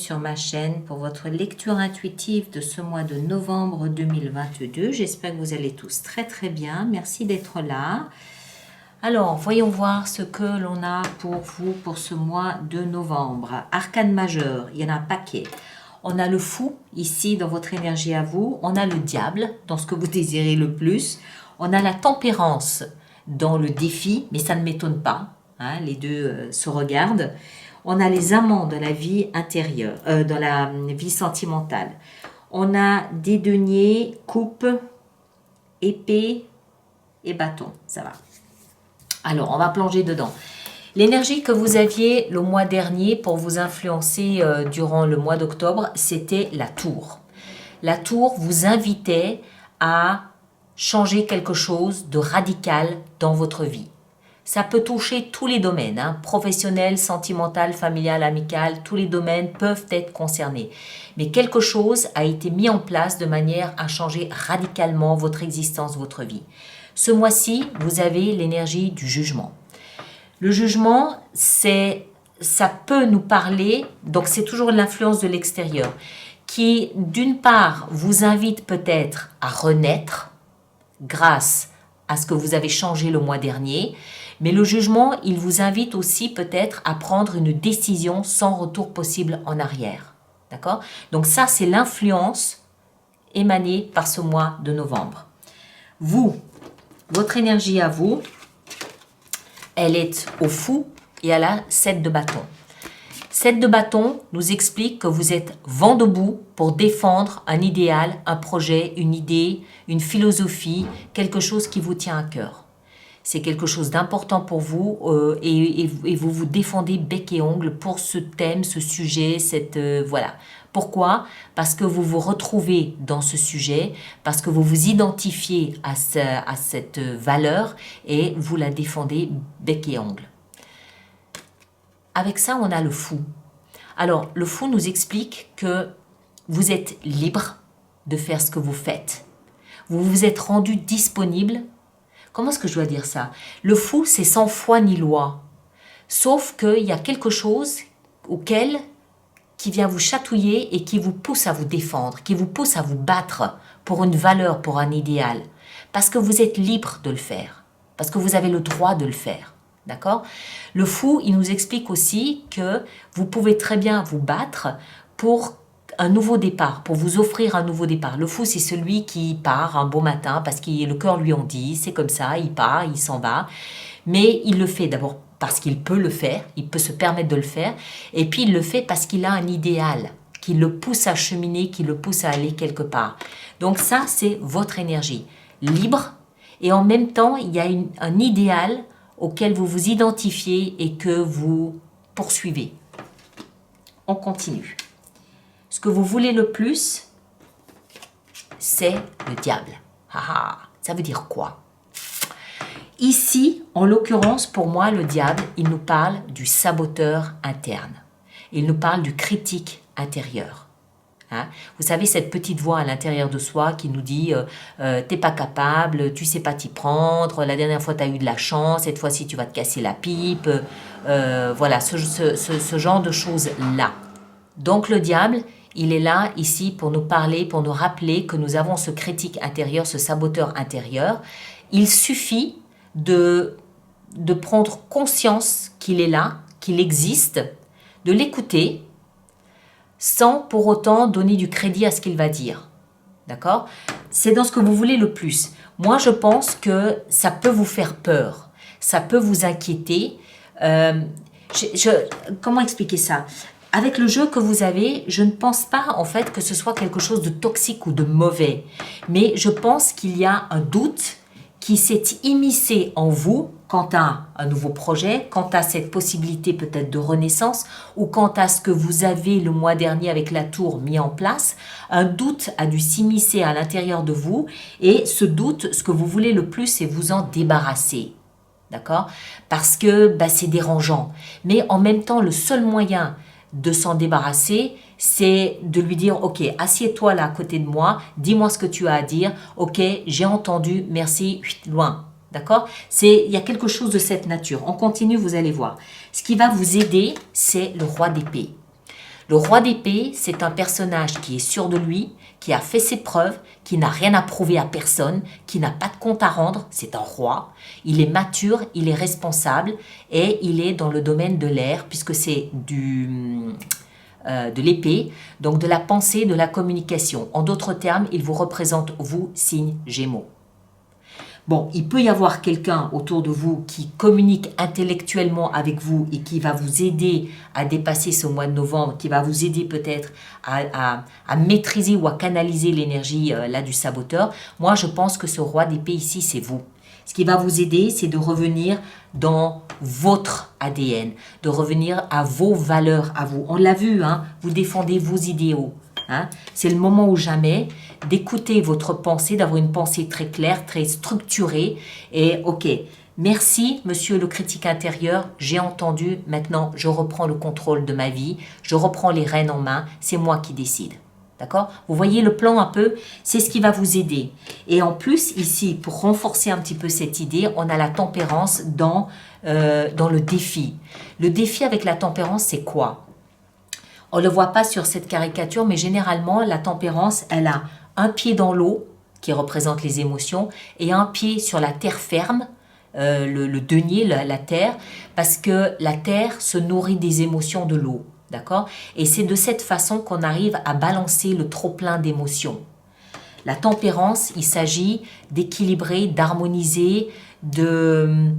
sur ma chaîne pour votre lecture intuitive de ce mois de novembre 2022. J'espère que vous allez tous très très bien. Merci d'être là. Alors, voyons voir ce que l'on a pour vous pour ce mois de novembre. Arcane majeur, il y en a un paquet. On a le fou ici dans votre énergie à vous. On a le diable dans ce que vous désirez le plus. On a la tempérance dans le défi, mais ça ne m'étonne pas. Hein, les deux se regardent. On a les amants dans la vie intérieure, dans la vie sentimentale. On a des deniers, coupe, épée et bâton. Ça va. Alors, on va plonger dedans. L'énergie que vous aviez le mois dernier pour vous influencer durant le mois d'octobre, c'était la tour. La tour vous invitait à changer quelque chose de radical dans votre vie. Ça peut toucher tous les domaines, hein, professionnel, sentimental, familial, amical, tous les domaines peuvent être concernés. Mais quelque chose a été mis en place de manière à changer radicalement votre existence, votre vie. Ce mois-ci, vous avez l'énergie du jugement. Le jugement, ça peut nous parler, donc c'est toujours l'influence de l'extérieur, qui d'une part vous invite peut-être à renaître grâce à ce que vous avez changé le mois dernier, mais le jugement, il vous invite aussi peut-être à prendre une décision sans retour possible en arrière. D'accord? Donc ça, c'est l'influence émanée par ce mois de novembre. Vous, votre énergie à vous, elle est au fou et à la 7 de bâton. 7 de bâton nous explique que vous êtes vent debout pour défendre un idéal, un projet, une idée, une philosophie, quelque chose qui vous tient à cœur. C'est quelque chose d'important pour vous et vous vous défendez bec et ongle pour ce thème, ce sujet, voilà. Pourquoi? Parce que vous vous retrouvez dans ce sujet, parce que vous vous identifiez à cette valeur et vous la défendez bec et ongle. Avec ça, on a le fou. Alors, le fou nous explique que vous êtes libre de faire ce que vous faites. Vous vous êtes rendu disponible. Comment est-ce que je dois dire ça? Le fou, c'est sans foi ni loi. Sauf qu'il y a quelque chose qui vient vous chatouiller et qui vous pousse à vous défendre, qui vous pousse à vous battre pour une valeur, pour un idéal. Parce que vous êtes libre de le faire. Parce que vous avez le droit de le faire. D'accord? Le fou, il nous explique aussi que vous pouvez très bien vous battre pour un nouveau départ, pour vous offrir un nouveau départ. Le fou, c'est celui qui part un beau matin parce que le cœur lui en dit, c'est comme ça, il part, il s'en va. Mais il le fait d'abord parce qu'il peut le faire, il peut se permettre de le faire. Et puis il le fait parce qu'il a un idéal qui le pousse à cheminer, qui le pousse à aller quelque part. Donc ça, c'est votre énergie libre. Et en même temps, il y a un idéal auquel vous vous identifiez et que vous poursuivez. On continue. Ce que vous voulez le plus, c'est le diable. Ça veut dire quoi? Ici, en l'occurrence, pour moi, le diable, il nous parle du saboteur interne. Il nous parle du critique intérieur. Hein? Vous savez, cette petite voix à l'intérieur de soi qui nous dit t'es pas capable, tu sais pas t'y prendre, la dernière fois tu as eu de la chance, cette fois-ci tu vas te casser la pipe, voilà, ce genre de choses-là. Donc le diable, il est là ici pour nous parler, pour nous rappeler que nous avons ce critique intérieur, ce saboteur intérieur. Il suffit de prendre conscience qu'il est là, qu'il existe, de l'écouter, sans pour autant donner du crédit à ce qu'il va dire. D'accord? C'est dans ce que vous voulez le plus. Moi, je pense que ça peut vous faire peur. Ça peut vous inquiéter. Comment expliquer ça? Avec le jeu que vous avez, je ne pense pas en fait que ce soit quelque chose de toxique ou de mauvais. Mais je pense qu'il y a un doute qui s'est immiscé en vous quant à un nouveau projet, quant à cette possibilité peut-être de renaissance ou quant à ce que vous avez le mois dernier avec la tour mis en place. Un doute a dû s'immiscer à l'intérieur de vous et ce doute, ce que vous voulez le plus, c'est vous en débarrasser. D'accord? Parce que c'est dérangeant. Mais en même temps, le seul moyen de s'en débarrasser, c'est de lui dire, ok, assieds-toi là à côté de moi, dis-moi ce que tu as à dire, ok, j'ai entendu, merci, loin. D'accord? Il y a quelque chose de cette nature. On continue, vous allez voir. Ce qui va vous aider, c'est le roi d'épée. Le roi d'épée, c'est un personnage qui est sûr de lui, qui a fait ses preuves, qui n'a rien à prouver à personne, qui n'a pas de compte à rendre, c'est un roi. Il est mature, il est responsable et il est dans le domaine de l'air puisque c'est de l'épée, donc de la pensée, de la communication. En d'autres termes, il vous représente, vous, signe Gémeaux. Bon, il peut y avoir quelqu'un autour de vous qui communique intellectuellement avec vous et qui va vous aider à dépasser ce mois de novembre, qui va vous aider peut-être à maîtriser ou à canaliser l'énergie là du saboteur. Moi, je pense que ce roi d'épée ici, c'est vous. Ce qui va vous aider, c'est de revenir dans votre ADN, de revenir à vos valeurs, à vous. On l'a vu, hein, vous défendez vos idéaux. Hein. C'est le moment ou jamais d'écouter votre pensée, d'avoir une pensée très claire, très structurée. Et ok, merci monsieur le critique intérieur, j'ai entendu, maintenant je reprends le contrôle de ma vie, je reprends les rênes en main, c'est moi qui décide. D'accord? Vous voyez le plan un peu? C'est ce qui va vous aider. Et en plus, ici, pour renforcer un petit peu cette idée, on a la tempérance dans le défi. Le défi avec la tempérance, c'est quoi? On ne le voit pas sur cette caricature, mais généralement, la tempérance, elle a un pied dans l'eau, qui représente les émotions, et un pied sur la terre ferme, le denier, la terre, parce que la terre se nourrit des émotions de l'eau. D'accord? Et c'est de cette façon qu'on arrive à balancer le trop-plein d'émotions. La tempérance, il s'agit d'équilibrer, d'harmoniser, de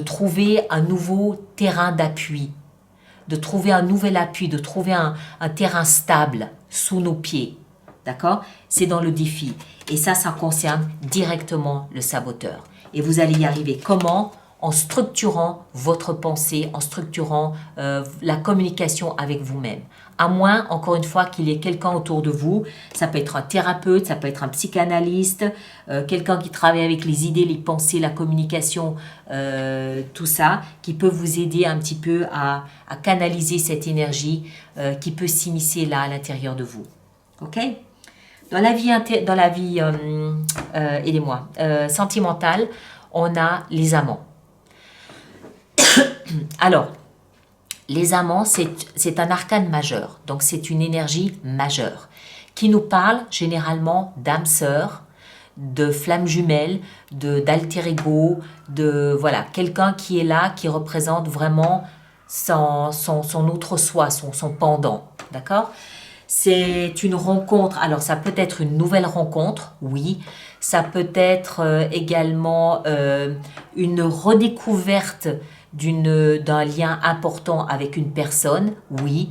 trouver un nouveau terrain d'appui, de trouver un nouvel appui, de trouver un terrain stable sous nos pieds. D'accord? C'est dans le défi. Et ça concerne directement le saboteur. Et vous allez y arriver. Comment? En structurant votre pensée, en structurant la communication avec vous-même. À moins, encore une fois, qu'il y ait quelqu'un autour de vous. Ça peut être un thérapeute, ça peut être un psychanalyste, quelqu'un qui travaille avec les idées, les pensées, la communication, tout ça, qui peut vous aider un petit peu à canaliser cette énergie qui peut s'immiscer là à l'intérieur de vous. Ok? Dans la vie, aidez-moi, sentimentale, on a les amants. Alors, les amants, c'est un arcane majeur, donc c'est une énergie majeure qui nous parle généralement d'âme sœur, de flamme jumelle, d'alter ego, de voilà, quelqu'un qui est là, qui représente vraiment son autre soi, son pendant, d'accord? C'est une rencontre, alors ça peut être une nouvelle rencontre, oui, ça peut être également une redécouverte d'un lien important avec une personne, oui.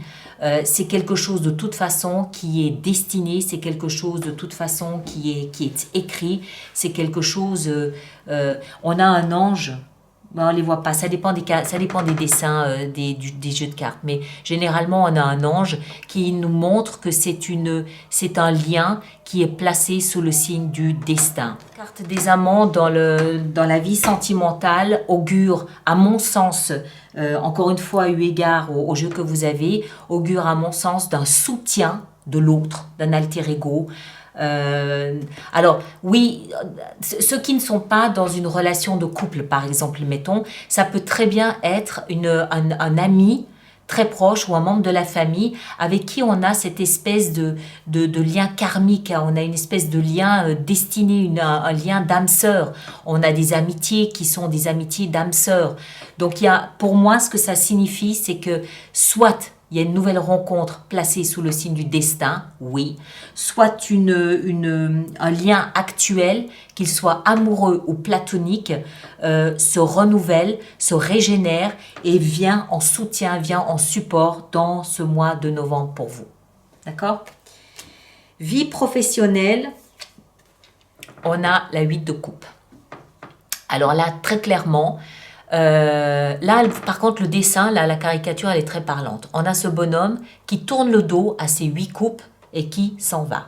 C'est quelque chose de toute façon qui est destiné, c'est quelque chose de toute façon qui est écrit, c'est quelque chose... on a un ange, ben, on ne les voit pas, ça dépend des dessins des jeux de cartes, mais généralement on a un ange qui nous montre que c'est un lien qui est placé sous le signe du destin. La carte des amants dans la vie sentimentale augure, à mon sens, encore une fois eu égard au jeu que vous avez, augure à mon sens d'un soutien de l'autre, d'un alter ego. Alors oui, ceux qui ne sont pas dans une relation de couple, par exemple, mettons, ça peut très bien être un ami très proche ou un membre de la famille avec qui on a cette espèce de lien karmique, on a une espèce de lien destiné, un lien d'âme sœur. On a des amitiés qui sont des amitiés d'âme sœur. Donc pour moi, ce que ça signifie, c'est que soit il y a une nouvelle rencontre placée sous le signe du destin, oui. Soit un lien actuel, qu'il soit amoureux ou platonique, se renouvelle, se régénère et vient en soutien, vient en support dans ce mois de novembre pour vous. D'accord? Vie professionnelle, on a la 8 de coupe. Alors là, très clairement... là, par contre, le dessin, là, la caricature, elle est très parlante. On a ce bonhomme qui tourne le dos à ses 8 coupes et qui s'en va.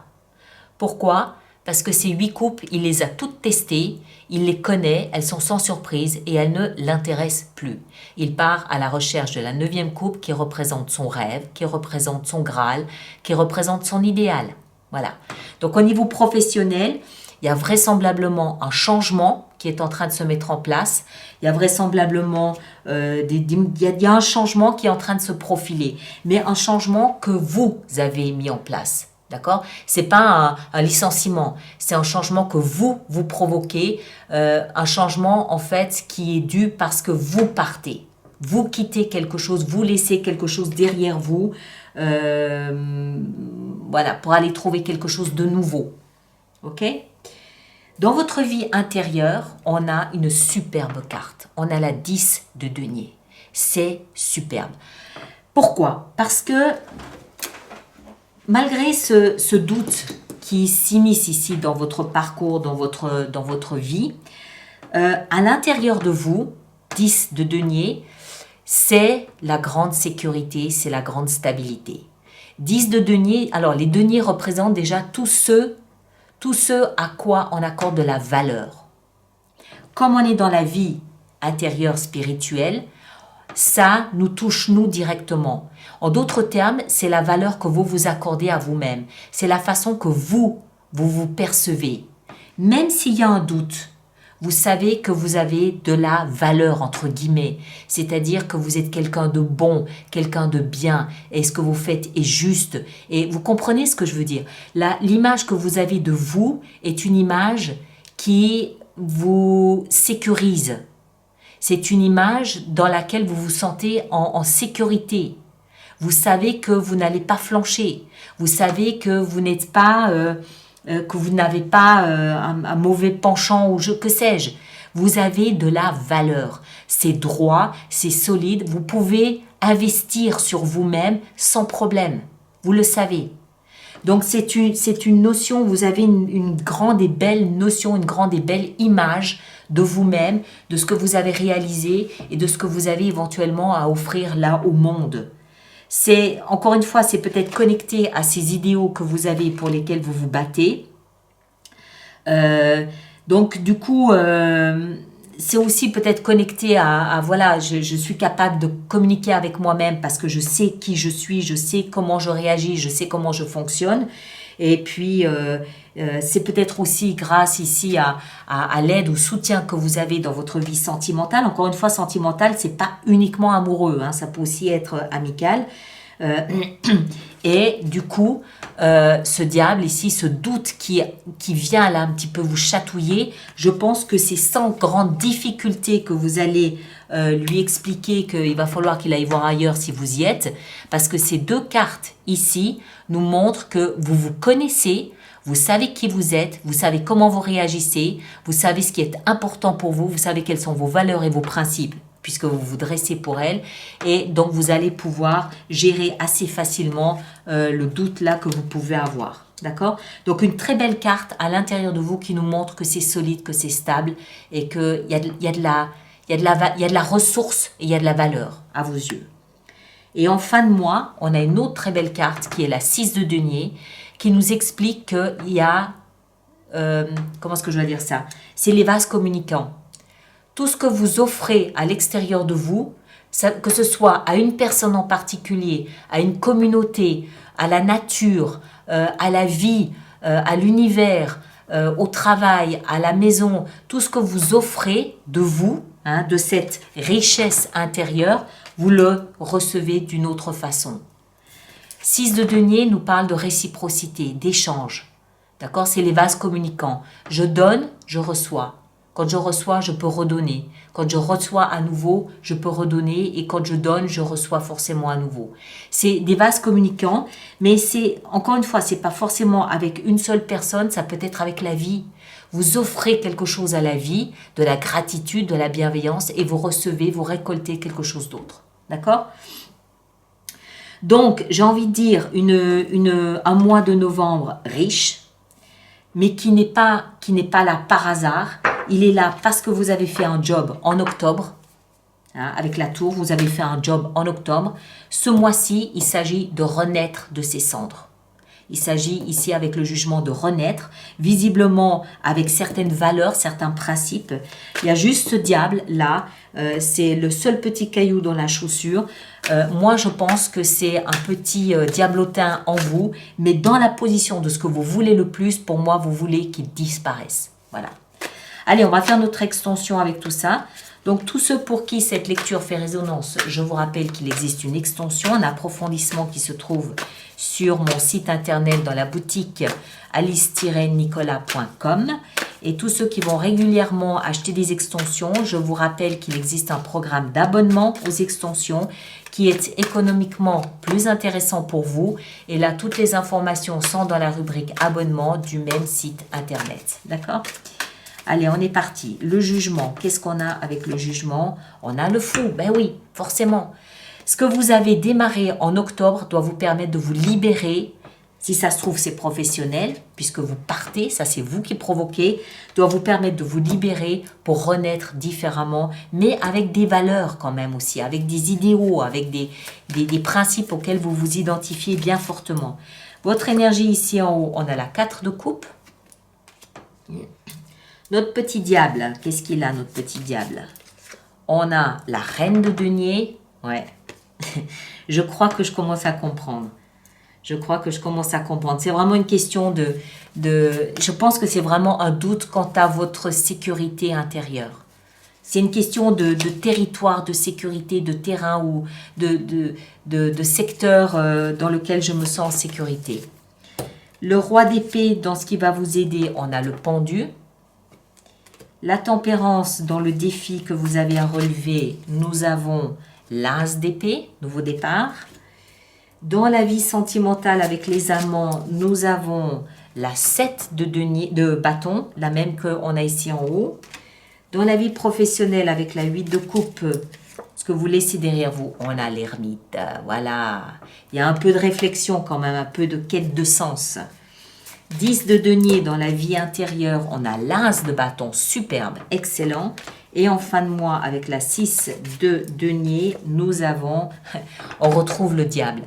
Pourquoi? Parce que ces 8 coupes, il les a toutes testées, il les connaît, elles sont sans surprise et elles ne l'intéressent plus. Il part à la recherche de la 9e coupe qui représente son rêve, qui représente son Graal, qui représente son idéal. Voilà. Donc, au niveau professionnel, Il y a vraisemblablement un changement qui est en train de se mettre en place. Il y a vraisemblablement il y a un changement qui est en train de se profiler, mais un changement que vous avez mis en place. D'accord? C'est pas un licenciement, c'est un changement que vous provoquez, un changement en fait qui est dû parce que vous partez. Vous quittez quelque chose, vous laissez quelque chose derrière vous, voilà, pour aller trouver quelque chose de nouveau. Ok? Dans votre vie intérieure, on a une superbe carte. On a la 10 de denier. C'est superbe. Pourquoi? Parce que malgré ce doute qui s'immisce ici dans votre parcours, dans votre vie, à l'intérieur de vous, 10 de denier, c'est la grande sécurité, c'est la grande stabilité. 10 de denier, alors les deniers représentent déjà tous ceux à quoi on accorde de la valeur. Comme on est dans la vie intérieure spirituelle, ça nous touche nous directement. En d'autres termes, c'est la valeur que vous vous accordez à vous-même. C'est la façon que vous percevez. Même s'il y a un doute, vous savez que vous avez de la valeur, entre guillemets. C'est-à-dire que vous êtes quelqu'un de bon, quelqu'un de bien. Et ce que vous faites est juste. Et vous comprenez ce que je veux dire? L'image que vous avez de vous est une image qui vous sécurise. C'est une image dans laquelle vous vous sentez en sécurité. Vous savez que vous n'allez pas flancher. Vous savez que vous n'êtes pas... que vous n'avez pas un mauvais penchant ou que sais-je. Vous avez de la valeur. C'est droit, c'est solide. Vous pouvez investir sur vous-même sans problème. Vous le savez. Donc c'est une notion, vous avez une grande et belle notion, une grande et belle image de vous-même, de ce que vous avez réalisé et de ce que vous avez éventuellement à offrir là au monde. C'est, encore une fois, c'est peut-être connecté à ces idéaux que vous avez pour lesquels vous vous battez. Donc, du coup, c'est aussi peut-être connecté à voilà, je suis capable de communiquer avec moi-même parce que je sais qui je suis, je sais comment je réagis, je sais comment je fonctionne. Et puis, c'est peut-être aussi grâce ici à l'aide, au soutien que vous avez dans votre vie sentimentale. Encore une fois, sentimentale, c'est pas uniquement amoureux, hein, ça peut aussi être amical. Et du coup, ce diable ici, ce doute qui vient là un petit peu vous chatouiller, je pense que c'est sans grande difficulté que vous allez lui expliquer qu'il va falloir qu'il aille voir ailleurs si vous y êtes, parce que ces deux cartes ici nous montrent que vous vous connaissez, vous savez qui vous êtes, vous savez comment vous réagissez, vous savez ce qui est important pour vous, vous savez quelles sont vos valeurs et vos principes, puisque vous vous dressez pour elles, et donc vous allez pouvoir gérer assez facilement le doute là que vous pouvez avoir. D'accord? Donc une très belle carte à l'intérieur de vous qui nous montre que c'est solide, que c'est stable, et qu'il y a de la ressource et il y a de la valeur à vos yeux. Et en fin de mois, on a une autre très belle carte qui est la 6 de denier, qui nous explique qu'il y a... comment est-ce que je vais dire ça? C'est les vases communicants. Tout ce que vous offrez à l'extérieur de vous, que ce soit à une personne en particulier, à une communauté, à la nature, à la vie, à l'univers, au travail, à la maison, tout ce que vous offrez de vous, hein, de cette richesse intérieure, vous le recevez d'une autre façon. 6 de denier nous parle de réciprocité, d'échange. D'accord? C'est les vases communicants. Je donne, je reçois. Quand je reçois, je peux redonner. Quand je reçois à nouveau, je peux redonner. Et quand je donne, je reçois forcément à nouveau. C'est des vases communicants, mais c'est, encore une fois, c'est pas forcément avec une seule personne, ça peut être avec la vie. Vous offrez quelque chose à la vie, de la gratitude, de la bienveillance, et vous recevez, vous récoltez quelque chose d'autre. D'accord? Donc, j'ai envie de dire un mois de novembre riche, mais qui n'est pas là par hasard. Il est là parce que vous avez fait un job en octobre. Hein, avec la tour, vous avez fait un job en octobre. Ce mois-ci, il s'agit de renaître de ses cendres. Il s'agit ici avec le jugement de renaître, visiblement avec certaines valeurs, certains principes. Il y a juste ce diable là, c'est le seul petit caillou dans la chaussure. Moi, je pense que c'est un petit diablotin en vous, mais dans la position de ce que vous voulez le plus, pour moi, vous voulez qu'il disparaisse. Voilà. Allez, on va faire notre extension avec tout ça. Donc, tous ceux pour qui cette lecture fait résonance, je vous rappelle qu'il existe une extension, un approfondissement qui se trouve sur mon site internet dans la boutique alice-nicolas.com. Et tous ceux qui vont régulièrement acheter des extensions, je vous rappelle qu'il existe un programme d'abonnement aux extensions qui est économiquement plus intéressant pour vous. Et là, toutes les informations sont dans la rubrique abonnement du même site internet. D'accord ? Allez, on est parti. Le jugement, qu'est-ce qu'on a avec le jugement? On a le fou, ben oui, forcément. Ce que vous avez démarré en octobre doit vous permettre de vous libérer. Si ça se trouve, c'est professionnel, puisque vous partez, ça c'est vous qui provoquez, doit vous permettre de vous libérer pour renaître différemment, mais avec des valeurs quand même aussi, avec des idéaux, avec des principes auxquels vous vous identifiez bien fortement. Votre énergie ici en haut, on a la 4 de coupe. Notre petit diable, qu'est-ce qu'il a, notre petit diable? On a la reine de denier. Ouais, je crois que je commence à comprendre. Je crois que je commence à comprendre. C'est vraiment une question je pense que c'est vraiment un doute quant à votre sécurité intérieure. C'est une question de territoire, de sécurité, de terrain ou de secteur dans lequel je me sens en sécurité. Le roi d'épée, dans ce qui va vous aider, on a le pendu. La tempérance, dans le défi que vous avez à relever, nous avons l'as d'épée, nouveau départ. Dans la vie sentimentale avec les amants, nous avons la 7 de bâton, la même qu'on a ici en haut. Dans la vie professionnelle avec la 8 de coupe, ce que vous laissez derrière vous, on a l'ermite. Voilà, il y a un peu de réflexion quand même, un peu de quête de sens. 10 de denier dans la vie intérieure, on a l'as de bâton, superbe, excellent. Et en fin de mois, avec la 6 de denier, on retrouve le diable.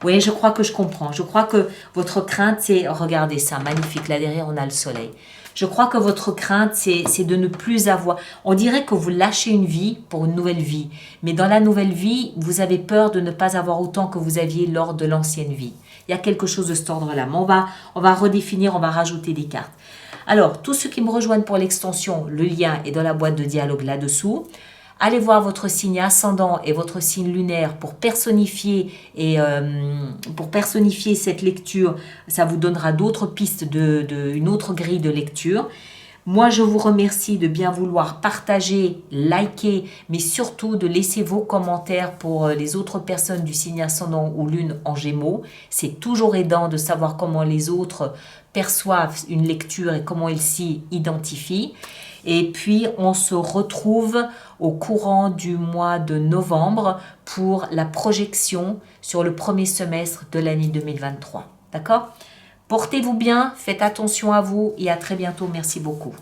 Oui, je crois que je comprends. Je crois que votre crainte, c'est, regardez ça, magnifique, là derrière, on a le soleil. Je crois que votre crainte, c'est de ne plus avoir... On dirait que vous lâchez une vie pour une nouvelle vie. Mais dans la nouvelle vie, vous avez peur de ne pas avoir autant que vous aviez lors de l'ancienne vie. Il y a quelque chose de cet ordre-là. Mais on va redéfinir, on va rajouter des cartes. Alors, tous ceux qui me rejoignent pour l'extension, le lien est dans la boîte de dialogue là-dessous. Allez voir votre signe ascendant et votre signe lunaire pour personnifier cette lecture. Ça vous donnera d'autres pistes, une autre grille de lecture. Moi, je vous remercie de bien vouloir partager, liker, mais surtout de laisser vos commentaires pour les autres personnes du signe ascendant ou lune en Gémeaux. C'est toujours aidant de savoir comment les autres perçoivent une lecture et comment ils s'y identifient. Et puis, on se retrouve au courant du mois de novembre pour la projection sur le premier semestre de l'année 2023. D'accord ? Portez-vous bien, faites attention à vous et à très bientôt. Merci beaucoup.